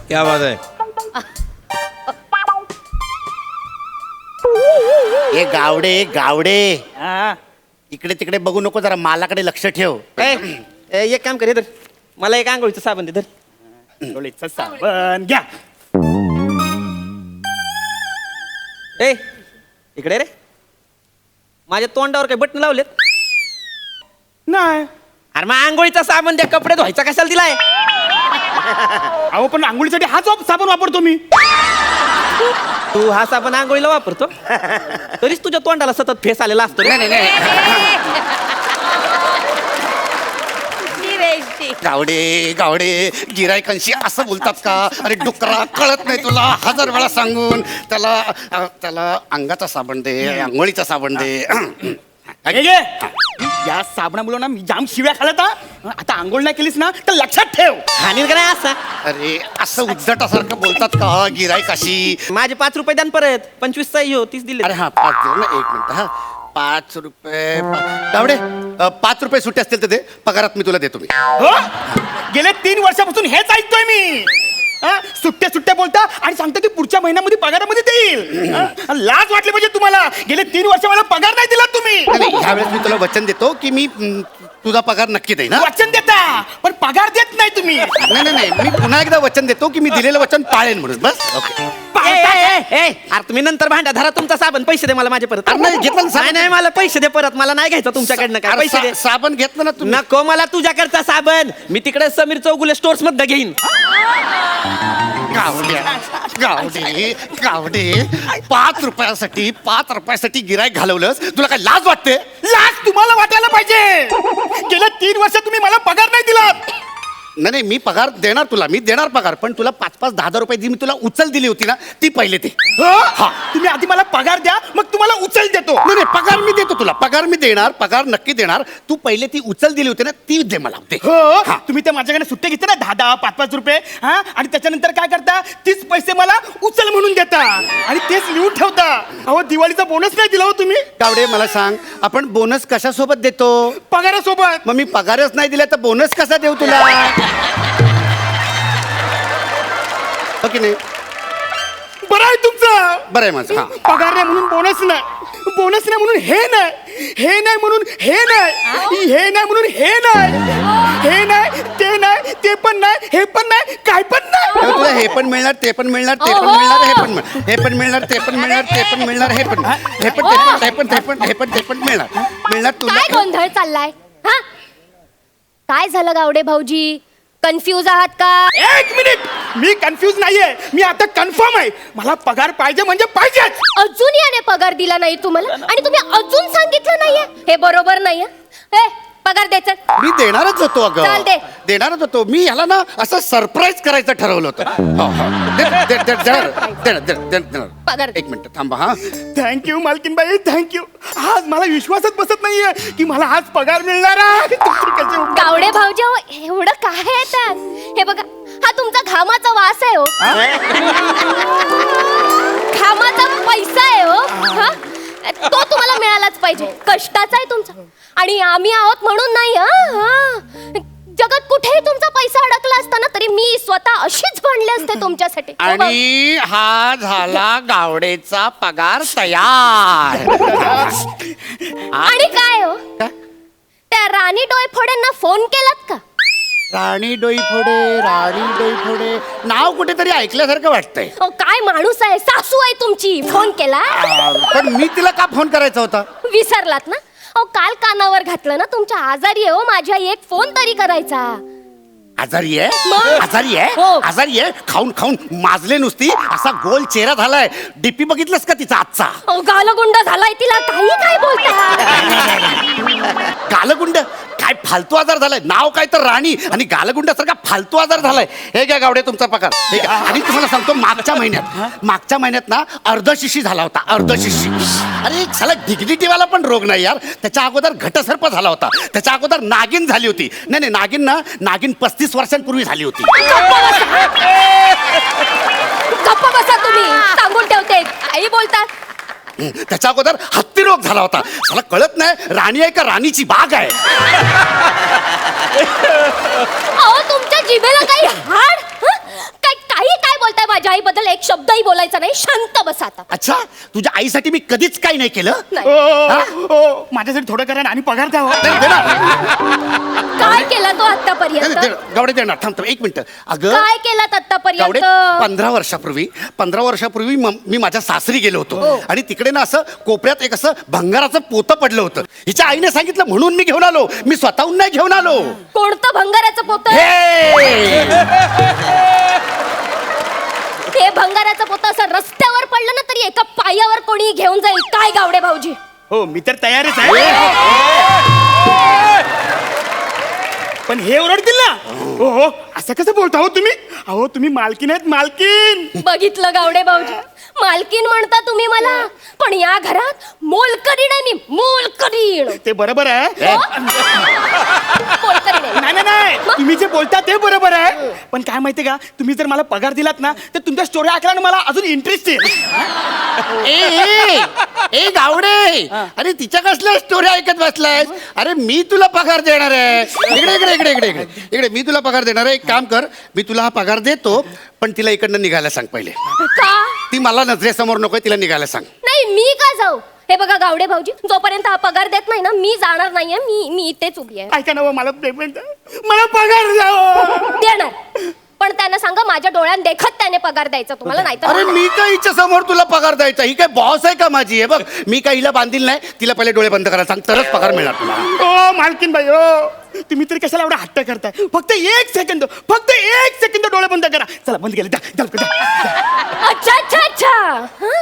क्या बात आहे. ए गावडे गावडे, इकडे तिकडे बघू नको, जरा मालाकडे लक्ष ठेव. एक काम कर, इधर मला एक आंघोळीचं साबण दे. डोळेचं साबण घ्या. ए इकडे रे, माझ्या तोंडावर काही बटन लावलेत नाही. अरे मग आंघोळीचा साबण द्या, कपडे धुवायचा कशाला दिलाय. अहो पण आंघोळीसाठी हाच साबण वापरतो मी. तू हा साबण आंघोळीला वापरतो, तरीच तुझ्या तोंडाला सतत फेस आलेला असतो. नाही नाही गावडे गावडे, गिरायकांशी असं बोलतात का? अरे डुकरा, कळत नाही तुला? 1000 वेळा सांगून त्याला अंगाचा साबण दे, आंघोळीचा साबण दे. या साबणामुळे ना मी जाम शिव्या खाल्ल्यात हा. आता आंघोळ नाही केलीस ना तर लक्षात ठेव. हानीर का नाही असा. अरे असं उद्धटासारखं बोलतात का गिरायकाशी? माझे 5 रुपये द्या न परत. 25 हो 30 दिले. अरे हा 5 दे ना, 1 मिनिट. हा 5 रुपये. गावडे 5 रुपये सुट्टे असतील तर दे, पगारात मी तुला देतो. मी हो? गेले 3 वर्षापासून हेच ऐकतोय मी. सुट्ट्या सुट्ट्या बोलता आणि सांगता की पुढच्या महिन्यामध्ये पगारामध्ये देईल. लाज वाटली पाहिजे तुम्हाला. गेले 3 वर्ष मला पगार नाही दिला तुम्ही. ह्यावेळेस मी तुला वचन देतो की मी तुझा पगार नक्की देईन. वचन देता पण पगार देत नाही तुम्ही. नाही नाही नाही, मी पुन्हा एकदा वचन देतो की मी दिलेलं वचन पाळेन म्हणून. बस ओके. अरे तुम्ही नंतर भांडा. धरा तुमचा साबण, पैसे दे मला माझे परत. अरे नाही, घेतलं ना साबण. नाही नाही, मला पैसे दे परत. मला नाही घ्यायचं तुमच्याकडनं काय. पैसे दे. साबण घेतलं ना तू? नको मला तुझ्याकडचा साबण. मी तिकडे समीर चौगुले स्टोर्स मध्ये घेईन. गावडे 5 रुपयासाठी गिरायक घालवलंस, तुला काय लाज वाटते? लाज तुम्हाला वाटायला पाहिजे. गेल्या 3 वर्ष तुम्ही मला पगार नाही दिला. नाही मी पगार देणार तुला, मी देणार पगार, पण तुला 5-5, 10-10 रुपये जी मी तुला उचल दिली होती ना, ती पहिले ते. हा तुम्ही आधी मला पगार द्या, मग तुम्हाला उचल देतो. नाही पगार मी देतो तुला, पगार मी देणार, पगार नक्की देणार. तू पहिले ती उचल दिली होती ना, ती दे मला. दे. हो तुम्ही ते माझ्याकडे सुट्टे घेते ना 10-10, 5-5 रुपये. हा आणि त्याच्यानंतर काय करता? तीच पैसे मला उचल म्हणून देता आणि तेच लिहून ठेवता. अहो दिवाळीचा बोनस नाही दिला हो तुम्ही. गावडे मला सांग, आपण बोनस कशासोबत देतो? पगारासोबत. मग मी पगारच नाही दिला तर बोनस कसा देऊ तुला? हो की नाही? बरं आहे तुमचं. बरं आहे माझं. हा पगार नाही म्हणून बोनस नाही, बोनस नाही म्हणून हे नाही, हे नाही म्हणून हे नाही, हे नाही म्हणून हे नाही, हे नाही ते नाही, ते पण नाही, हे पण नाही, काय पण नाही. तेव्हा तुला हे पण मिळणार, ते पण मिळणार, ते पण मिळणार, हे पण मिळणार, हे पण मिळणार, ते पण मिळणार, ते पण मिळणार, हे पण हे पण ते पण ते पण मिळणार तुला. काय गोंधळ चाललाय हा? काय झालं गावडे भाऊजी? कन्फ्यूज आहात का? 1 मिनिट, मी कन्फ्यूज नाहीये. मी आता कन्फर्म आहे. मला पगार पाहिजे म्हणजे पाहिजेच. अजून याने पगार दिला नाही तुम्हाला आणि तुम्ही अजून सांगितलं नाहीये. हे बरोबर नाहीये. हे पगार द्यायचा. मी देणारच होतो अगं. चाल दे. देणारच होतो मी. ह्याला ना असं सरप्राईज करायचं ठरवलं होतं. देणार. पगार. 1 मिनिट थांबा. हा थँक्यू मालकीनबाई, थँक्यू. आज मला विश्वासच बसत नाहीये की मला आज पगार मिळणार आहे. तुमचे कसे उपकार. गावडे भाऊजी अहो, एवढं काय आहे त्यात? हे बघा, हा तुमचा घामाचा वास आहे हो. घामाचा पैसा आहे हो. हा तो तुम्हाला मिळालाच पाहिजे. कष्टाचा आहे तुमचा आणि आम्ही आहोत म्हणून नाही. हा जगात कुठेही तुमचा पैसा अडकला असताना तरी मी स्वतः अशीच भांडले असते तुमच्यासाठी. आणि हा झाला गावडेचा पगार तयार. आणि काय हो, त्या राणी डोयफोडेंना फोन केलात का? राणी डोईफोडे नाव कुठेतरी ऐकल्यासारखं वाटतंय. हो काय माणूस आहे, सासू आहे तुमची. फोन केला? पण मी तिला का फोन करायचा होता? विसरलात ना? अहो काल कानावर घातलं ना, तुमच्या आजारी आहे हो माझ्या, एक फोन तरी करायचा. आजारी आहे? मग? आजारी आहे? हो. आजारी आहे. खाऊन माजले नुसती. असा गोल चेहरा झालाय. डीपी बघितलंस का तिचा आजचा? अहो गालगुंड झालाय तिला. काही काय बोलता? गालगुंड? काय फालतू आजार झालाय. नाव काय तर राणी आणि गालगुंडासारखा फालतू आजार झालाय. हे घ्या गावडे तुमचा पगार. हे घ्या. आणि तुम्हाला सांगतो मागच्या महिन्यात ना अर्धशिशी झाला होता. अर्धशिशी. अरे साला डिग्निटीवाला पण रोग नाही यार. त्याच्या अगोदर घटसर्प झाला होता. त्याच्या अगोदर नागिन झाली होती. नाही नागिन 35 वर्षांपूर्वी झाली होती. गप्प बसा तुम्ही. सांगून ठेवते. काही बोलतात. त्याच्या अगोदर हत्ती रोग झाला होता. मला कळत नाही राणी आहे का राणीची बाग आहे. अहो तुमच्या जिभेला काही हाड हं? काय बोलताय माझ्या आईबद्दल? एक शब्दही बोलायचा नाही. शांत बसा आता. अच्छा, तुझ्या आईसाठी मी कधीच काही नाही केलं. नाही. ओ माझ्यासाठी थोडं करा आणि पगार द्या हो. दे ना. काय केलं तो आतापर्यंत? गावडे देणार. थांब थांब, एक मिनिट. अगं काय केलं गावडे, आतापर्यंत? 15 वर्षापूर्वी मी माझ्या सासरी गेलो होतो हो. आणि तिकडे ना असं कोपऱ्यात एक असं भंगाराचं पोतं पडलं होतं. हिच्या आईने सांगितलं म्हणून मी घेऊन आलो. मी स्वतःहून नाही घेऊन आलो. कोणतं भंगाराचं पोत? हे! हे भंगाराचं पोत असं रस्त्यावर पडलं ना तरी एका पायावर कोणी घेऊन जाईल. काय गावडे भाऊजी? हो मी तर तयारच आहे. पण हे ओरडतील ना. हो असं कसं बोलता हो तुम्ही? अहो तुम्ही मालकीन आहेत, मालकीन. बघितलं गावडे भाऊजी, मालकीन म्हणता तुम्ही मला, पण या घरात मोलकरीण आहे मी. मोलकरीण. ते बरोबर आहे. हो? मोलकरीण आहे. नाही नाही नाही, मग? तुम्ही जे बोलता ते बरोबर आहे. पण काय माहितीये का, तुम्ही जर मला पगार दिलात ना तर तुमच्या स्टोरी ऐकल्याने मला अजून इंटरेस्ट येईल. ए गावडे, अरे तिच्या कसल्या स्टोरी ऐकत बसलाय? अरे मी तुला पगार देणार आहे. इकडे इकडे इकडे इकडे इकडे इकडे मी तुला पगार देणार आहे. एक काम कर, मी तुला हा पगार देतो, पण तिला इकडनं निघायला सांग पहिले. का? ती मला नजरेसमोर नकोय, तिला निघायला सांग. नाही मी का जाऊ? हे बघा गावडे भाऊजी, जोपर्यंत हा पगार देत नाही ना मी जाणार नाहीये. मी इथेच उभी आहे. ऐका ना हो, मला पेमेंट, मला पगार द्या. देणार, पण त्यांना सांगा माझ्या डोळ्यात देखत त्याने पगार द्यायचा तुम्हाला. नाही अरे तर मी काय हिच्या समोर तुला पगार द्यायचा? ही काय बॉस आहे का माझी? हे बघ, मी काय हिला बांधील नाही. तिला पहिले डोळे बंद करायला सांग, तरच पगार मिळणार तुला. ओ मालकीन बाई, ओ तुम्ही तरी कशाला एवढा हट्ट करताय? फक्त एक सेकंद डोळे बंद करा. चला बंद केले. अच्छा अच्छा अच्छा. हं?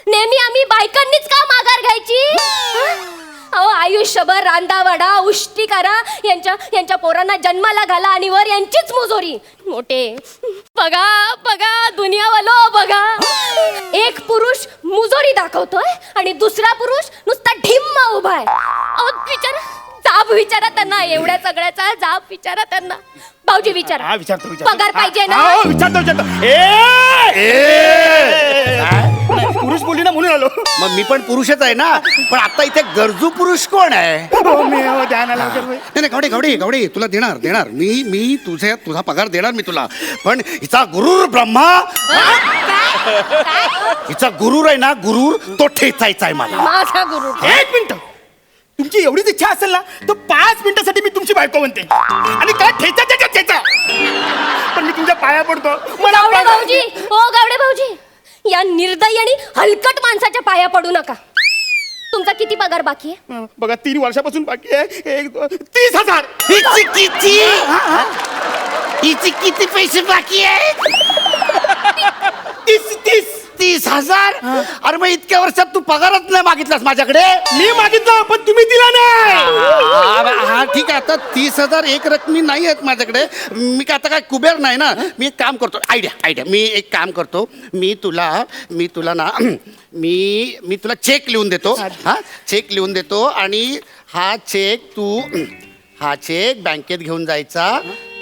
नेहमी आम्ही बायकांनीच का माघार घ्यायची? हं? अहो आयुष्यभर रांदावाडा उष्टी करा, यांच्या पोरांना जन्माला घाला आणि वर यांचीच मुजोरी. मोठे बघा बघा दुनियावालो बघा, एक पुरुष मुजोरी दाखवतोय आणि दुसरा पुरुष नुसता ढिम्मा उभाय. अहो विचारा, जाब विचारा त्यांना, एवढ्या सगळ्याचा जाब विचारा त्यांना. भाऊजी विचारा. हा विचारतो. पगार पाहिजे ना? हा, विचारतो. पुरुष बोलली ना म्हणून आलो. मग मी पण पुरुषच आहे ना, पण आता इथे गरजू पुरुष कोण आहे? हो मी हो ध्यान आलं वगैरे. नाही गावडे तुला देणार मी तुझा पगार देणार मी तुला. पण हिचा गुरुर ब्रह्मा, हिचा गुरुर आहे ना, गुरुर तो ठेचायचा आहे मला. माझा गुरु. एक मिनिट, तुमची एवढीच इच्छा असेल ना तर 5 मिनिटासाठी मी तुमची बायको बनते आणि काय ठेचा. पण मी तुमच्या पाया पडतो. मला गावडे भाऊजी, ओ गावडे भाऊजी, या निर्दयी आणि हलकट माणसाच्या पाया पडू नका. तुमचा किती पगार बाकी आहे? बघा 3 वर्षापासून बाकी आहे. 30,000. हिची किती पैसे बाकी आहे? 30,000. अरे मग इतक्या वर्षात तू पगारच नाही मागितलास माझ्याकडे? मी मागितलं पण तुम्ही दिला नाही. हा ठीक आहे, आता 30,000 एक रकमी नाही आहेत माझ्याकडे. मी काय आता काय कुबेर नाही ना. मी एक काम करतो, आयडिया मी एक काम करतो, मी तुला ना मी तुला चेक लिहून देतो. हा चेक लिहून देतो आणि हा चेक बँकेत घेऊन जायचा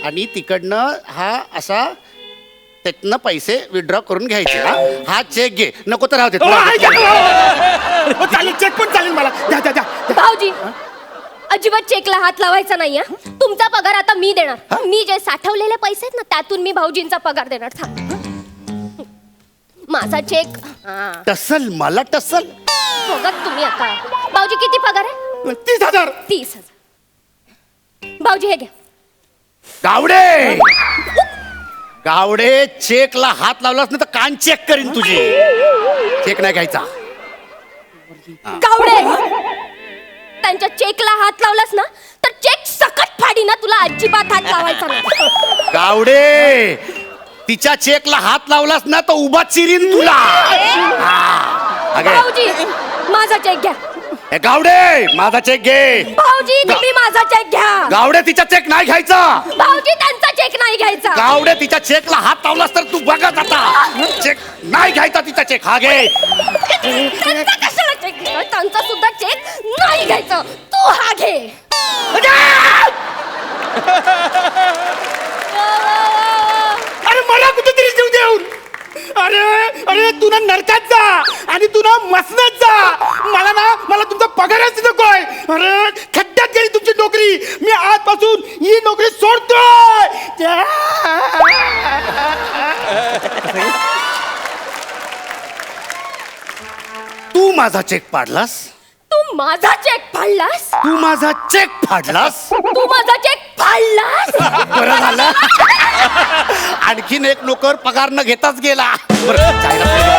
आणि तिकडनं हा असा त्यातनं पैसे विड्रॉ करून घ्यायचे. हा चेक घे, नको तर राहू दे. चालेल, चेक पण चालेल मला. द्या. भाऊजी अजिबात चेकला हात लावायचा नाही. तुमचा पगार आता मी देणार. मी जे साठवलेले पैसे आहेत ना त्यातून मी भाऊजींचा पगार देणार. थांब, माझा चेक. टसल मला टसल. बघा तुम्ही आता. भाऊजी किती पगार आहे? 30,000. 30,000. भाऊजी हे घ्या. गावडे चेकला हात लावलास ना तर कान चेक करीन तुझे. चेक नाही घ्यायचा. गावडे, त्यांच्या चेकला हात लावलास ना तर चेक सकट फाडी ना. तुला अजिबात हात लावायचा नाही. गावडे, तिच्या चेकला हात लावलास ना तर उभा चिरीन तुला. भाऊजी माझा चेक घ्या. गावडे माझा चेक घे. भाऊजी तुम्ही माझा चेक घ्या. गावडे तिचा चेक नाही घ्यायचा. भाऊजी त्यांचा चेक नाही घ्यायचा. गावडे तिच्या चेकला हात लावलास तर तू बघत आता. चेक नाही घ्यायचा तिचा चेक. हा घे. त्यांचा कशाला चेक घ्यायचा? त्यांचा सुद्धा चेक नाही घ्यायचा. तू हा घे. अरे मला कुठेतरी जीव देऊन अरे अरे तू ना नरकात जा आणि तू ना मसनात जा. मला तुमचा पगारच नकोय. अरे खड्ड्यात गेली तुमची नोकरी. मी आजपासून ही नोकरी सोडतोय. तू माझा चेक पाडलास. तू माझा चेक फाडलास. तू माझा चेक फाडलास. तू माझा चेक फाडलास. बरं झालं. आणखीन एक नोकर पगार न घेताच गेला. बरं, जायला पाहिजे.